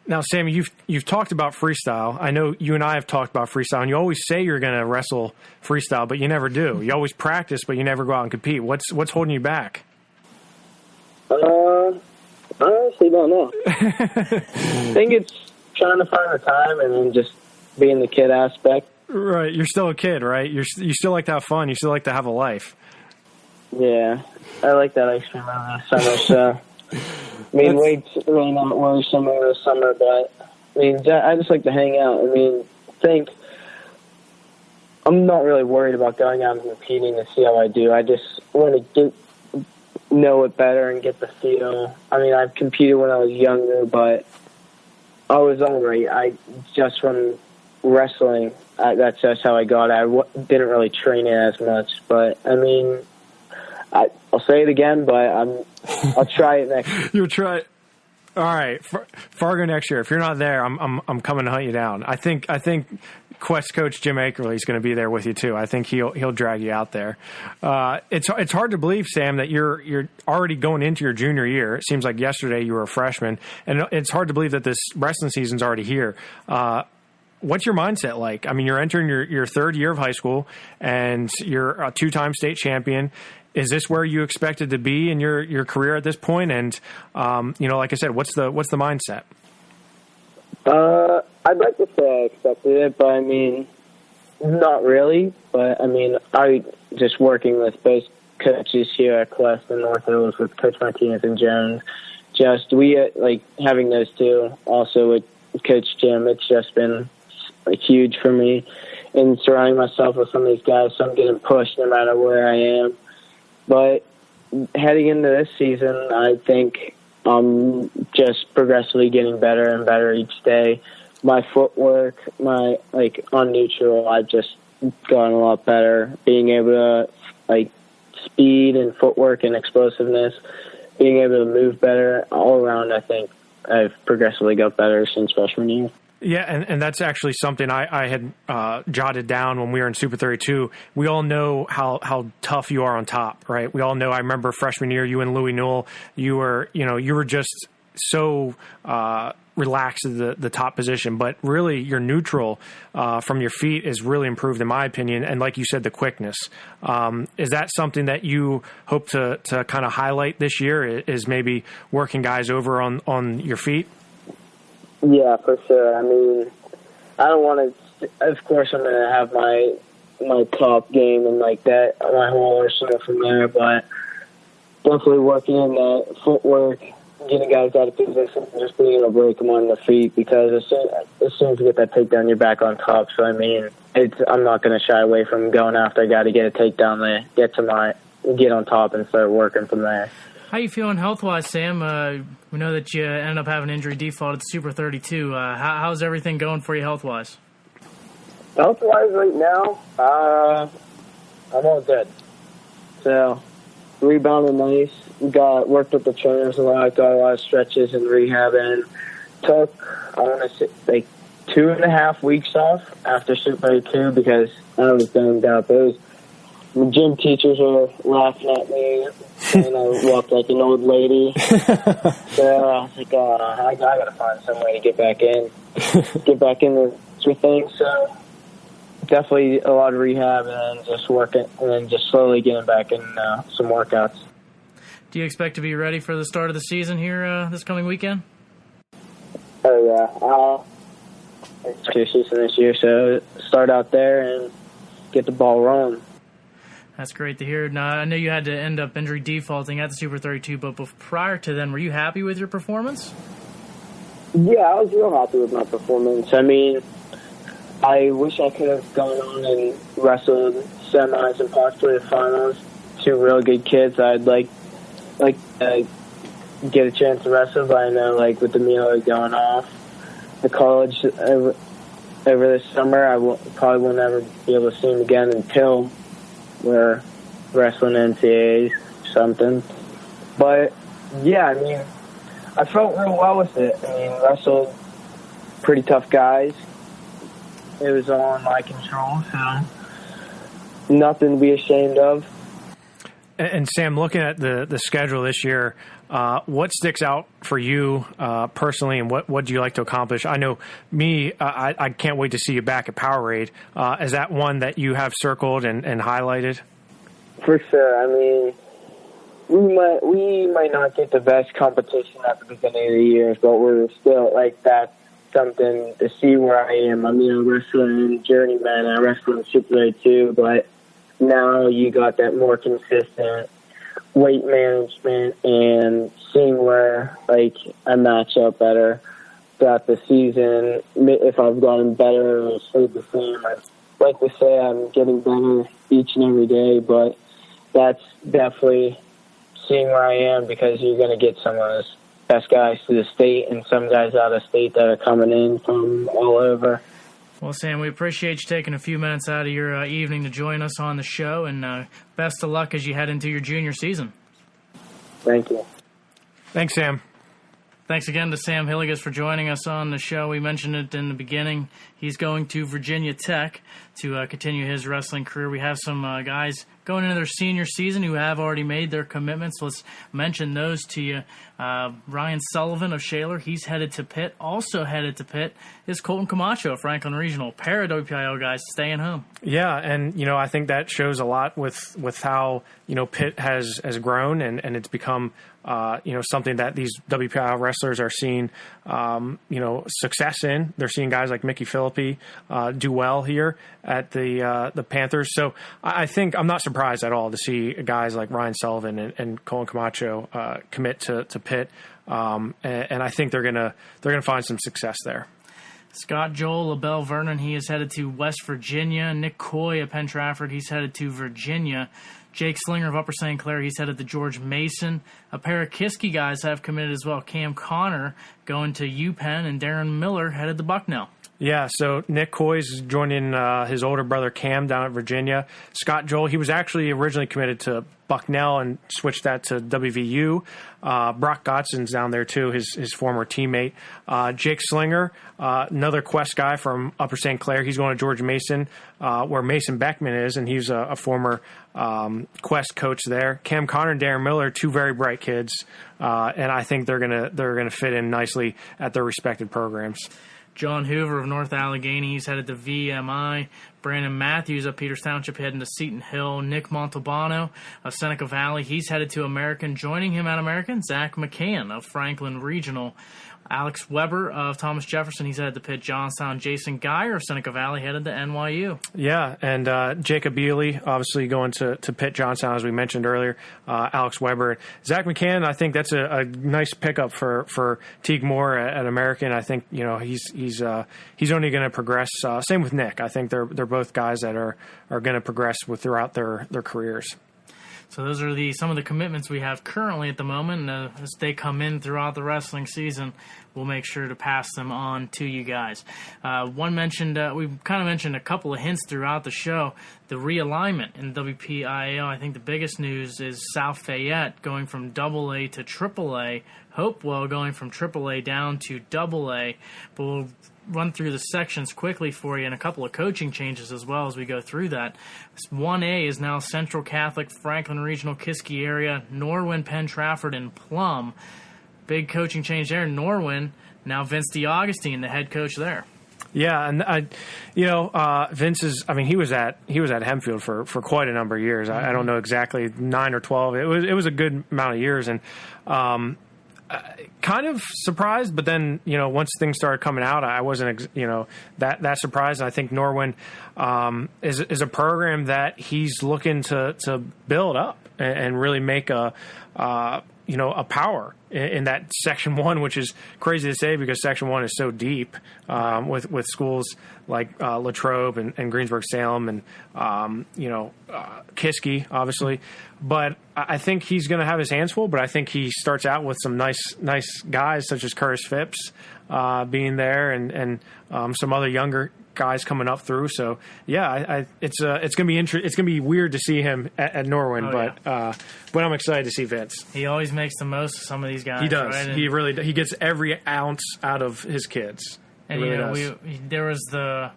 Speaker 4: Now, Sammy, you've talked about freestyle. I know you and I have talked about freestyle, and you always say you're going to wrestle freestyle, but you never do. You always practice, but you never go out and compete. What's holding you back?
Speaker 5: I honestly don't know. I think it's trying to find the time and then just being the kid aspect.
Speaker 4: Right. You're still a kid, right? You still like to have fun. You still like to have a life.
Speaker 5: Yeah. I like that ice cream over the summer, so I mean, weight's really not worrisome over the summer, but I mean, I just like to hang out. I mean, I'm not really worried about going out and competing to see how I do. I just want to know it better and get the feel. I mean, I've competed when I was younger, but I was all right. Just from wrestling, that's just how I got it. I didn't really train it as much, but I mean, I'll say it again, but I'll try it next year.
Speaker 4: You'll try it. All right, Fargo next year. If you're not there, I'm coming to hunt you down. I think Quest coach Jim Akerley is going to be there with you too. I think he'll drag you out there. It's hard to believe, Sam, that you're already going into your junior year. It seems like yesterday you were a freshman, and it's hard to believe that this wrestling season's already here. What's your mindset like? I mean, you're entering your 3rd year of high school, and you're a 2-time state champion. Is this where you expected to be in your career at this point? And like I said, what's the mindset?
Speaker 5: I'd like to say I expected it, but I mean, not really. But I mean, I just working with both coaches here at Quest and North Hills with Coach Martinez and Jones. We like having those 2 also with Coach Jim. It's just been like huge for me, and surrounding myself with some of these guys, so I'm getting pushed no matter where I am. But heading into this season, I think I'm just progressively getting better and better each day. My footwork, on neutral, I've just gotten a lot better. Being able to, speed and footwork and explosiveness, being able to move better all around, I think I've progressively got better since freshman year.
Speaker 4: Yeah, and that's actually something I had jotted down when we were in Super 32. We all know how tough you are on top, right? We all know. I remember freshman year, you and Louis Newell, you were just so relaxed at the top position, but really your neutral from your feet is really improved in my opinion. And like you said, the quickness. Is that something that you hope to kind of highlight this year? Is maybe working guys over on your feet?
Speaker 5: Yeah, for sure. I mean, I don't want to. Of course, I'm going to have my top game and like that, my whole arsenal from there. But definitely working in that footwork, getting guys out of position, and just being able to break them on their feet, because as soon as you get that takedown, you're back on top. So, I mean, I'm not going to shy away from going after a guy to get a takedown there, get on top and start working from there.
Speaker 3: How you feeling health-wise, Sam? We know that you ended up having injury default at the Super 32. How's everything going for you health-wise?
Speaker 5: Health-wise right now, I'm all good. So, rebounded nice. Worked with the trainers a lot, got a lot of stretches and rehab, and took, I want to say, like 2.5 weeks off after Super 32 because I was banged up. The gym teachers were laughing at me, and I walked like an old lady. So I was like, I got to find some way to get back in the things. So definitely a lot of rehab and then just working, and then just slowly getting back in some workouts.
Speaker 3: Do you expect to be ready for the start of the season here this coming weekend?
Speaker 5: Oh, yeah. It's your season this year, so start out there and get the ball rolling.
Speaker 3: That's great to hear. Now, I know you had to end up injury defaulting at the Super 32, but prior to then, were you happy with your performance?
Speaker 5: Yeah, I was real happy with my performance. I mean, I wish I could have gone on and wrestled semis and possibly the finals. Two real good kids I'd like get a chance to wrestle, but I know with the meal going off the college over this summer, I probably will never be able to see him again until we're wrestling NCAAs or something. But yeah, I mean, I felt real well with it. I mean, wrestled pretty tough guys. It was all in my control, so nothing to be ashamed of.
Speaker 4: And Sam, looking at the schedule this year, what sticks out for you personally, and what do you like to accomplish? I know I can't wait to see you back at Powerade. Is that one that you have circled and highlighted?
Speaker 5: For sure. I mean, we might not get the best competition at the beginning of the year, but we're still that's something to see where I am. I mean, I'm wrestling Journeyman, I wrestle in Super 32, but now you got that more consistent weight management and seeing where I match up better throughout the season. If I've gotten better or stayed the same, I'd like to say I'm getting better each and every day, but that's definitely seeing where I am, because you're going to get some of those best guys to the state and some guys out of state that are coming in from all over.
Speaker 3: Well, Sam, we appreciate you taking a few minutes out of your evening to join us on the show, and best of luck as you head into your junior season.
Speaker 5: Thank you.
Speaker 4: Thanks, Sam.
Speaker 3: Thanks again to Sam Hillegas for joining us on the show. We mentioned it in the beginning. He's going to Virginia Tech to continue his wrestling career. We have some guys going into their senior season who have already made their commitments. Let's mention those to you. Ryan Sullivan of Shaler, he's headed to Pitt. Also headed to Pitt is Colton Camacho of Franklin Regional. Pair of WPIAL guys staying home. Yeah, and I think that shows a lot with how Pitt has grown and it's become something that these WPIAL wrestlers are seeing success in. They're seeing guys like Mickey Philippi do well here at the Panthers. So I think I'm not surprised at all to see guys like Ryan Sullivan and Colin Camacho commit to Pitt, and I think they're gonna find some success there. Scott Joel, LaBelle Vernon, he is headed to West Virginia. Nick Coy of Penn Trafford, he's headed to Virginia. Jake Slinger of Upper St. Clair, he's headed to George Mason. A pair of Kiski guys have committed as well. Cam Connor going to UPenn, and Darren Miller headed to Bucknell. Yeah, so Nick Coy's joining his older brother Cam down at Virginia. Scott Joel, he was actually originally committed to Bucknell and switched that to WVU. Brock Godson's down there too, his former teammate. Jake Slinger, another Quest guy from Upper St. Clair. He's going to George Mason, where Mason Beckman is, and he's a former Quest coach there. Cam Connor and Darren Miller, two very bright kids, and I think they're gonna fit in nicely at their respective programs. John Hoover of North Allegheny, he's headed to VMI. Brandon Matthews of Peters Township heading to Seton Hill. Nick Montalbano of Seneca Valley, he's headed to American. Joining him at American, Zach McCann of Franklin Regional. Alex Weber of Thomas Jefferson, he's headed to Pitt Johnstown. Jason Geyer of Seneca Valley headed to NYU.
Speaker 4: Yeah, and Jacob Ely, obviously going to Pitt Johnstown, as we mentioned earlier. Alex Weber. Zach McCann, I think that's a nice pickup for Teague Moore at American. I think, he's only going to progress. Same with Nick. I think they're both guys that are going to progress throughout their careers.
Speaker 3: So those are some of the commitments we have currently at the moment. And as they come in throughout the wrestling season, we'll make sure to pass them on to you guys. We've kind of mentioned a couple of hints throughout the show. The realignment in WPIAL, I think the biggest news is South Fayette going from AA to AAA. Hopewell going from AAA down to AA. But we'll run through the sections quickly for you and a couple of coaching changes as well as we go through that. 1A is now Central Catholic, Franklin Regional, Kiski area, Norwin, Penn Trafford, and Plum. Big coaching change there. Norwin, now Vince DeAugustine, the head coach there.
Speaker 4: Yeah, and Vince is. I mean, he was at Hempfield for quite a number of years. I don't know exactly 9 or 12. It was a good amount of years, and kind of surprised. But then once things started coming out, I wasn't that surprised. And I think Norwin is a program that he's looking to build up and really make a power in that Section 1, which is crazy to say because Section 1 is so deep with schools like Latrobe and Greensburg-Salem and Kiski, obviously. But I think he's going to have his hands full, but I think he starts out with some nice guys such as Curtis Phipps being there and some other younger guys coming up through. So yeah, it's going to be it's going to be weird to see him at Norwin, but I'm excited to see Vince.
Speaker 3: He always makes the most of some of these guys.
Speaker 4: He does.
Speaker 3: Right?
Speaker 4: He really does. He gets every ounce out of his kids.
Speaker 3: And
Speaker 4: really
Speaker 3: there was the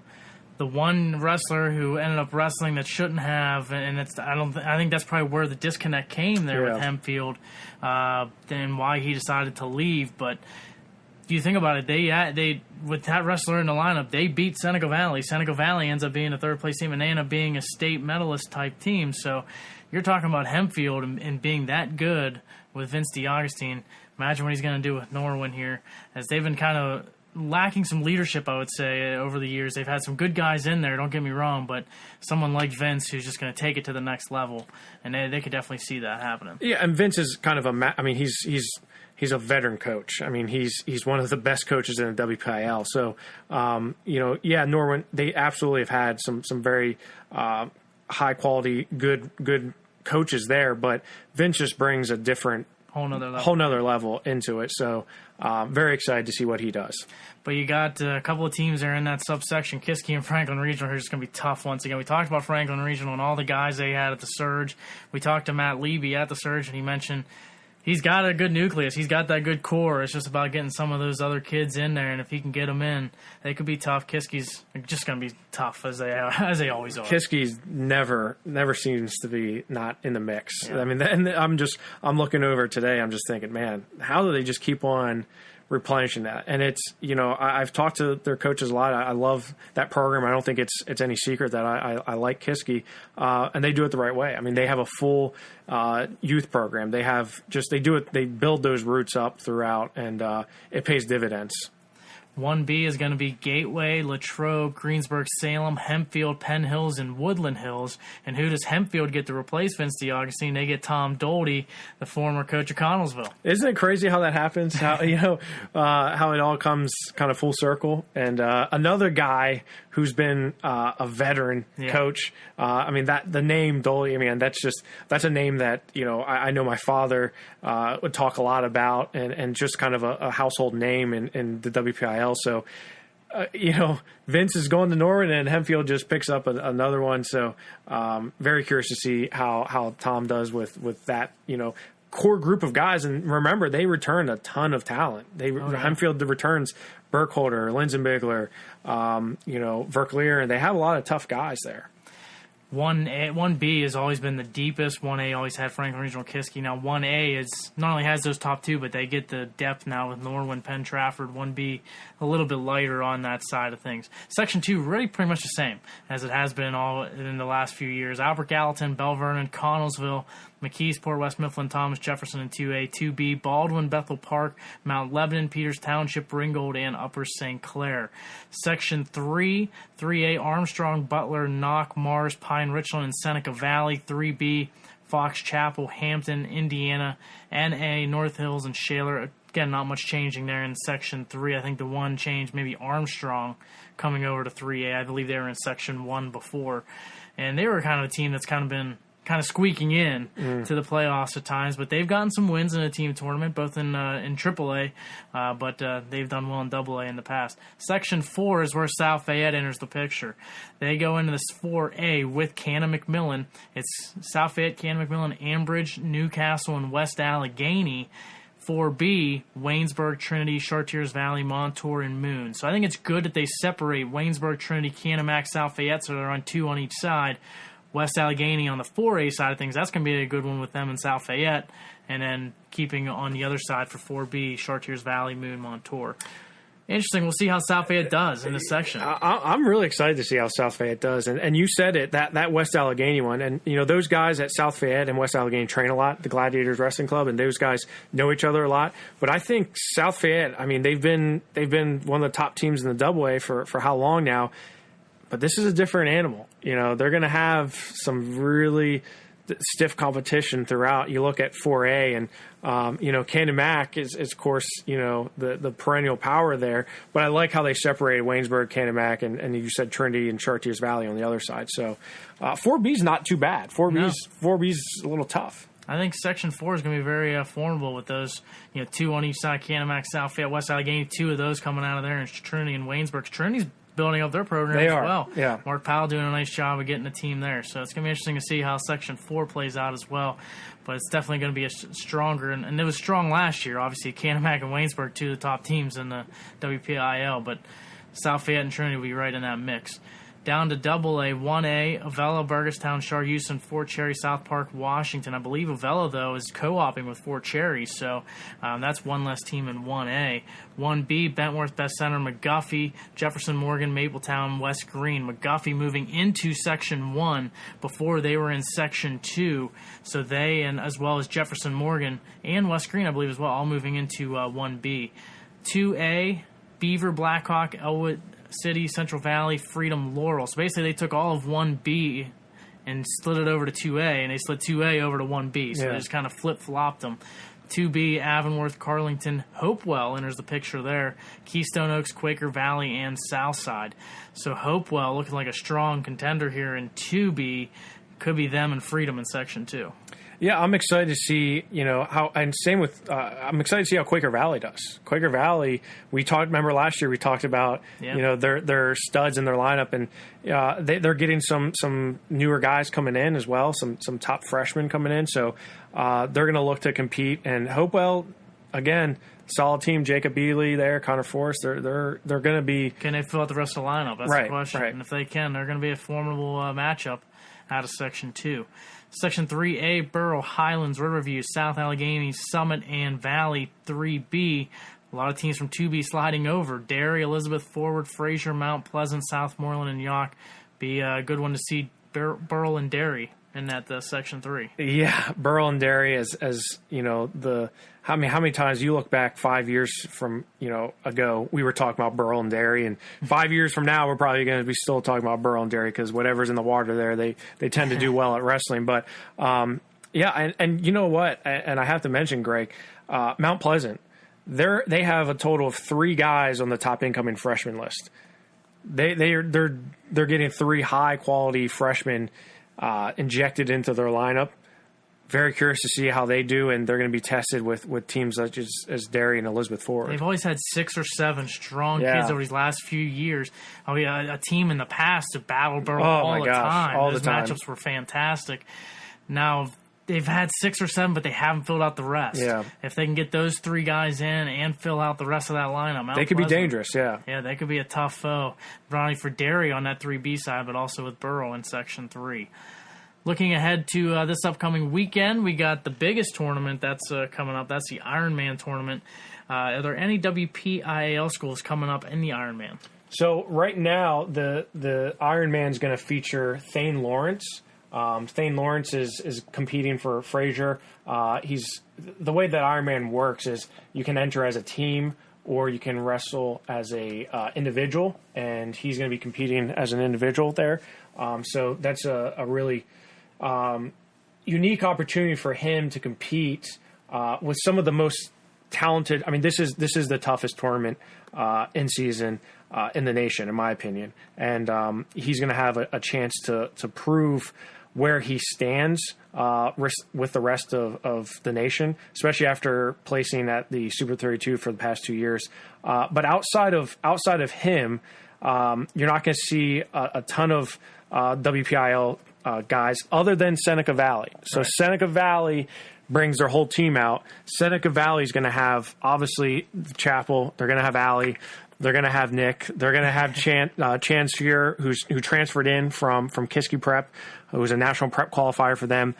Speaker 3: one wrestler who ended up wrestling that shouldn't have, and I think that's probably where the disconnect came there with Hempfield, and why he decided to leave. But if you think about it, they with that wrestler in the lineup, they beat Seneca Valley. Seneca Valley ends up being a third place team, and they end up being a state medalist type team. So you're talking about Hempfield and being that good with Vince DeAugustine. Imagine what he's going to do with Norwin here, as they've been kind of lacking some leadership, I would say, over the years. They've had some good guys in there, don't get me wrong, but someone like Vince who's just going to take it to the next level, and they could definitely see that happening. Yeah,
Speaker 4: and Vince is kind of he's a veteran coach. I mean, he's one of the best coaches in the WPIAL. So, Norwin, they absolutely have had some very high quality, good coaches there, but Vince just brings a different whole nother level into it. So very excited to see what he does.
Speaker 3: But you got a couple of teams there in that subsection, Kiski and Franklin Regional, who are just going to be tough once again. We talked about Franklin Regional and all the guys they had at the Surge. We talked to Matt Levy at the Surge, and he mentioned he's got a good nucleus. He's got that good core. It's just about getting some of those other kids in there, and if he can get them in, they could be tough. Kiski's just going to be tough as they always are.
Speaker 4: Kiski's never seems to be not in the mix. Yeah. I mean, and I'm looking over today. I'm just thinking, man, how do they just keep on replenishing that? And it's I've talked to their coaches a lot. I love that program. I don't think it's any secret that I like Kiski, and they do it the right way. I mean, they have a full youth program. They build those roots up throughout, and it pays dividends.
Speaker 3: 1B is going to be Gateway, Latrobe, Greensburg, Salem, Hempfield, Penn Hills, and Woodland Hills. And who does Hempfield get to replace Vince DeAugustine? They get Tom Doherty, the former coach of Connellsville.
Speaker 4: Isn't it crazy how that happens? How how it all comes kind of full circle? And another guy who's been a veteran coach. I mean, the name Doherty. I mean, that's a name that I know my father would talk a lot about, and just kind of a household name in the WPIAL. So, Vince is going to Norwin, and Hempfield just picks up another one. So, very curious to see how Tom does with that, core group of guys. And remember, they return a ton of talent. Hempfield returns Burkholder, Linsenbigler, Verklier, and they have a lot of tough guys there.
Speaker 3: 1B has always been the deepest. 1A always had Franklin Regional Kiski. Now 1A is not only has those top two, but they get the depth now with Norwin, Penn Trafford. 1B a little bit lighter on that side of things. Section 2 really pretty much the same as it has been all in the last few years. Albert Gallatin, Bell Vernon, Connellsville, McKeesport, West Mifflin, Thomas Jefferson in 2A, 2B, Baldwin, Bethel Park, Mount Lebanon, Peters Township, Ringgold, and Upper St. Clair. Section 3, 3A, Armstrong, Butler, Knock, Mars, Pine, Richland, and Seneca Valley. 3B, Fox Chapel, Hampton, Indiana, NA, North Hills, and Shaler. Again, not much changing there in Section 3. I think the one change, maybe Armstrong coming over to 3A. I believe they were in Section 1 before. And they were kind of a team that's kind of been squeaking in to the playoffs at times, but they've gotten some wins in a team tournament, both in AAA, but they've done well in AA in the past. Section 4 is where South Fayette enters the picture. They go into this 4A with Cannon McMillan. It's South Fayette, Cannon McMillan, Ambridge, Newcastle, and West Allegheny. 4B, Waynesburg, Trinity, Chartiers Valley, Montour, and Moon. So I think it's good that they separate Waynesburg, Trinity, Canon, South Fayette, so they're on two on each side. West Allegheny on the 4A side of things, that's going to be a good one with them in South Fayette. And then keeping on the other side for 4B, Chartiers Valley, Moon, Montour. Interesting. We'll see how South Fayette does in this section.
Speaker 4: I'm really excited to see how South Fayette does. And you said it, that West Allegheny one. And, those guys at South Fayette and West Allegheny train a lot, the Gladiators Wrestling Club, and those guys know each other a lot. But I think South Fayette, they've been one of the top teams in the AA for how long now? But this is a different animal. They're going to have some really stiff competition throughout. You look at 4A and, Cannon Mac is of course, the perennial power there. But I like how they separated Waynesburg, Cannon Mac, and you said Trinity and Chartiers Valley on the other side. So 4B's not too bad. 4B's a little tough.
Speaker 3: I think Section 4 is going to be very formidable with those, two on each side, Cannon Mac, South Fayette, West Allegheny, two of those coming out of there, and Trinity and Waynesburg. Trinity's building up their program as well.
Speaker 4: Yeah.
Speaker 3: Mark Powell doing a nice job of getting the team there. So it's going to be interesting to see how Section 4 plays out as well. But it's definitely going to be a stronger, and it was strong last year. Obviously, Canamac and Waynesburg, two of the top teams in the WPIAL, but South Fayette and Trinity will be right in that mix. Down to AA, 1A, Avella, Burgestown, Char Houston, Fort Cherry, South Park, Washington. I believe Avella, though, is co-oping with Fort Cherry, so that's one less team in 1A. 1B, Bentworth, Best Center, McGuffey, Jefferson, Morgan, Mapletown, West Green. McGuffey moving into Section 1 before they were in Section 2, so they, and as well as Jefferson, Morgan, and West Green, I believe, as well, all moving into 1B. 2A, Beaver, Blackhawk, Elwood City, Central Valley, Freedom, Laurel. So basically they took all of 1B and slid it over to 2A, and they slid 2A over to 1B. So they just kind of flip-flopped them. 2B, Avonworth, Carlington, Hopewell enters the picture there. Keystone Oaks, Quaker Valley, and Southside. So Hopewell looking like a strong contender here in 2B. Could be them and Freedom in Section 2.
Speaker 4: Yeah, I'm excited to see, how, and same with, I'm excited to see how Quaker Valley does. Quaker Valley, remember last year we talked about, their studs in their lineup, and they're getting some newer guys coming in as well, some top freshmen coming in, so they're going to look to compete. And Hopewell, again, solid team. Jacob Bealey there, Connor Forrest, they're going to be.
Speaker 3: Can they fill out the rest of the lineup? That's the question.
Speaker 4: Right.
Speaker 3: And if they can, they're going to be a formidable matchup out of Section 2. Section 3A, Borough, Highlands, Riverview, South Allegheny, Summit, and Valley. 3B, a lot of teams from 2B sliding over. Derry, Elizabeth, Forward, Fraser, Mount Pleasant, Southmoreland, and York. Be a good one to see Burrell and Derry in that Section 3.
Speaker 4: Yeah, Burrell and Derry as how many times you look back 5 years from ago, we were talking about Burrell and Derry, and 5 years from now we're probably going to be still talking about Burrell and Derry because whatever's in the water there, they tend to do well at wrestling. But and you know what? And I have to mention, Greg, Mount Pleasant, they have a total of 3 guys on the top incoming freshman list. They're getting 3 high quality freshmen injected into their lineup. Very curious to see how they do, and they're going to be tested with teams such as Derry and Elizabeth Forward.
Speaker 3: They've always had 6 or 7 strong kids over these last few years. A team in the past have battled Burrow all the time.
Speaker 4: All
Speaker 3: Those
Speaker 4: the time.
Speaker 3: matchups were fantastic. Now, they've had 6 or 7, but they haven't filled out the rest.
Speaker 4: Yeah.
Speaker 3: If they can get those 3 guys in and fill out the rest of that lineup,
Speaker 4: they could be dangerous, yeah.
Speaker 3: Yeah, they could be a tough foe, not only for Thery on that 3B side, but also with Burrow in Section 3. Looking ahead to this upcoming weekend, we got the biggest tournament that's coming up. That's the Ironman tournament. Are there any WPIAL schools coming up in the Ironman?
Speaker 4: So right now, the Ironman's going to feature Thane Lawrence. Thane Lawrence is competing for Fraser. The way that Ironman works is you can enter as a team or you can wrestle as a individual, and he's going to be competing as an individual there. So that's a really unique opportunity for him to compete with some of the most talented. I mean, this is the toughest tournament in season in the nation, in my opinion, and he's going to have a chance to prove where he stands with the rest of the nation, especially after placing at the Super 32 for the past 2 years. But outside of him, you're not going to see a ton of WPIAL guys other than Seneca Valley. So right. Seneca Valley brings their whole team out. Seneca Valley is going to have, obviously, Chapel. They're going to have Allie. They're going to have Nick. They're going to have Chance here, who transferred in from Kiski Prep, who was a national prep qualifier for them.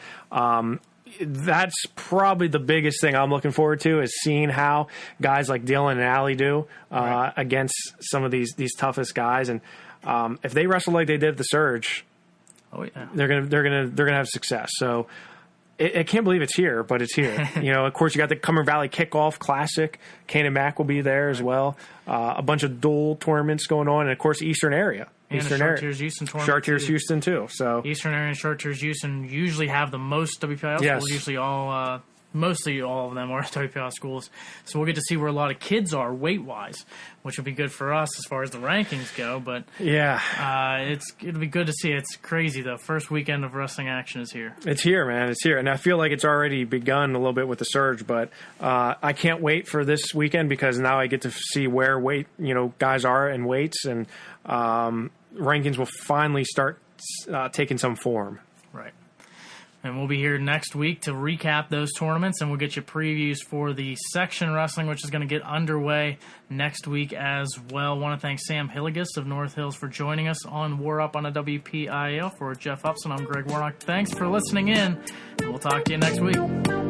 Speaker 4: That's probably the biggest thing I'm looking forward to, is seeing how guys like Dylan and Allie do against some of these toughest guys. And if they wrestle like they did at the Surge, they're gonna have success. So I can't believe it's here, but it's here. Of course, you got the Cumberland Valley Kickoff Classic. Kane and Mac will be there as well. A bunch of dual tournaments going on, and of course, Eastern area.
Speaker 3: And the Chartiers Houston tournament.
Speaker 4: Chartiers Houston too. So
Speaker 3: Eastern area and Chartiers Houston usually have the most WPIAL schools. Usually mostly all of them are WPIAL schools. So we'll get to see where a lot of kids are weight-wise, which will be good for us as far as the rankings go. But it'll be good to see. It's crazy, though. First weekend of wrestling action is here.
Speaker 4: It's here, man. It's here. And I feel like it's already begun a little bit with the Surge, but I can't wait for this weekend because now I get to see where guys are in weights, and rankings will finally start taking some form.
Speaker 3: Right. And we'll be here next week to recap those tournaments, and we'll get you previews for the section wrestling, which is going to get underway next week as well. I want to thank Sam Hillegas of North Hills for joining us on WarUp on a WPIAL. For Jeff Upson, I'm Greg Warnock. Thanks for listening in, and we'll talk to you next week.